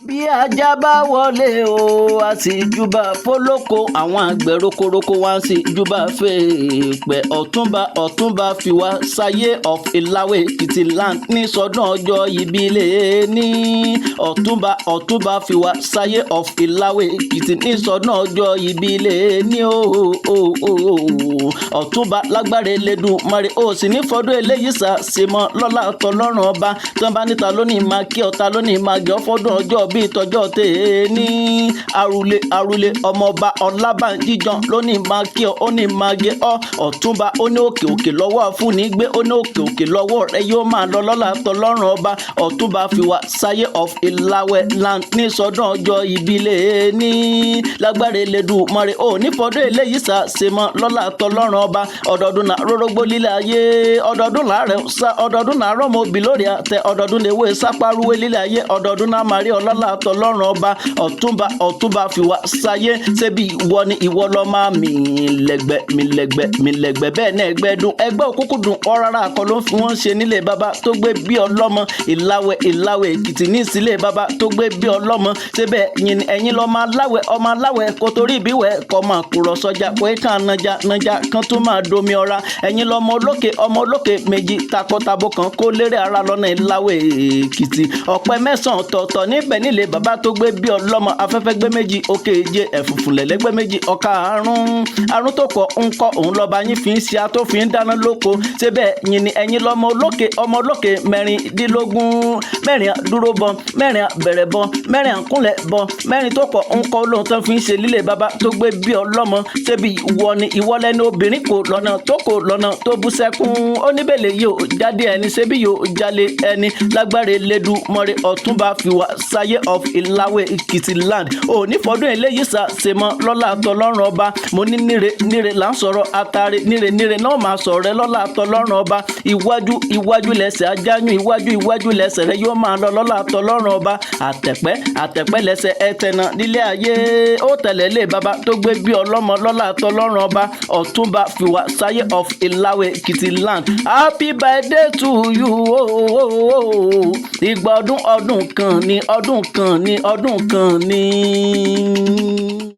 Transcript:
bí ajá bá wọlé o a sì júbà fólóko àwọn àgbẹ̀ rokoroko wá sí júbà fèèpẹ̀ ọ̀túnba fìwà sáyé of ilawe Èkìtì land ní sọdún ọjọ́ ìbílẹ̀ ní ọ̀túnba fìwà sáyé of ilawe Èkìtì ní sọdún ọjọ́ ìbílẹ̀ ní ọ̀túnba lágbára Elédùmarè ó sì ní fọdún eléyìí sàṣemọ lọ́lá tọlọ́run ọba tán bá níta lónìí máa kí ọ̀tá lónìí máa gẹ̀ ọ́ fọdún ọjọ́ bíi tọjọ́ tèé ní arúlé ọmọọba ọlábànjíjan lónìí máa kí ọ ó ní máa gé ọ ọ̀túnba ó ní òkè lọ́wọ́ àfúnni gbé ó ní òkè lọ́wọ́ rẹ yóò máa lọ lọ́lá tọlọ́run ọba ọ̀túnba fìwà sáyé of ilawe land ní sọdún ọjọ́ ìbílẹ̀ ní lágbára Elédùmarè ó ní fọdún eléyìí sàṣemọ lọ́lá tọlọ́run ọba ọdọọdún náà rórógbó lílẹ̀ ayé ọdọọdún láàrẹ̀ sá ọdọọdún náà rọ́mọ òbí lórí àtẹ ọdọọdún lè wé sápárúwé lílẹ̀ ayé ọdọọdún náà máa rí ọlọ́lá tọlọ́run ọba ọ̀túnba fìwà sáyé ṣebí ìwọ ni ìwọ lọ máa mi lẹ́gbẹ́ bẹ́ẹ̀ náà ẹgbẹ́ òkúkú dùn ọ̀rárá akọ ló fi wọ́n ṣe nílé bàbá tó gbé bí ọlọ́mọ ìláwẹ̀ Èkìtì ní ìsílẹ̀ bàbá tó gbé bí ọlọ́mọ ṣébẹ̀ yìnyín ẹ̀yin lọ máa láwẹ̀ kó torí ìbíwẹ̀ kọ́ máa kúrọ̀ sọ́jà pé kàn nàjà kan tó máa domi ọ̀ra ẹ̀yin lọ ọmọ olókè méjì takọtabo kan kó lérè ara lọ́nà ìláwẹ̀ Èkìtì ọ̀pẹ mẹ́sàn-án ọ̀tọ̀ọ̀tọ̀ níbẹ̀ nílé bàbá tó gbé bí ọlọ́mọ afẹ́fẹ́ gbé méjì òkè èje ẹ̀fùfùlẹ̀lẹ̀ gbé méjì ọ̀ka àrùn tó kọ̀ ń kọ́ òun lọ́ba yín fi ń ṣe àtòfin dáná lóko síbẹ̀ yìí ni ẹ̀yin lọ́mọ olókè mẹ́rìndínlógún mẹ́rin dúró bọ mẹ́rin bẹ̀rẹ̀ bọ mẹ́rin kúnlẹ̀ bọ mẹ́rin tó kọ̀ ń kọ́ lóhun tán fi ń ṣe lílé bàbá tó gbé bí ọlọ́mọ ṣebí ìwọlẹ́ni obìnrin kò lọ́nà tó bú sẹ́kún oníbèlè yóò jáde ẹni ṣebí yóò jalè ẹni lágbára Elédùmarè ọ̀túnba fìwà sáyé of ilawe Èkìtì land òní fọdún eléyìí sàṣemọ lọ́lá tọlọ́run ọba mo ní níre là ń sọ̀rọ̀ àtàrí níre náà máa sọ̀rọ̀ rẹ lọ́lá tọlọ́run ọba iwájú lẹ́sẹ̀ ajáyún iwájú lẹ́sẹ̀ rẹ yóò máa lọ lọ́lá tọlọ́run ọba àtẹ̀pẹ́ lẹ́sẹ̀ ẹ̀tẹ̀nà nílé ayé ó tẹ̀lé lé baba tó gbé bí ọlọ́mọ lọ́lá tọlọ́run ọba ọ̀túnba fìwà sáyé of ilawe Èkìtì land happy birthday to you ìgbà ọdún kan ni.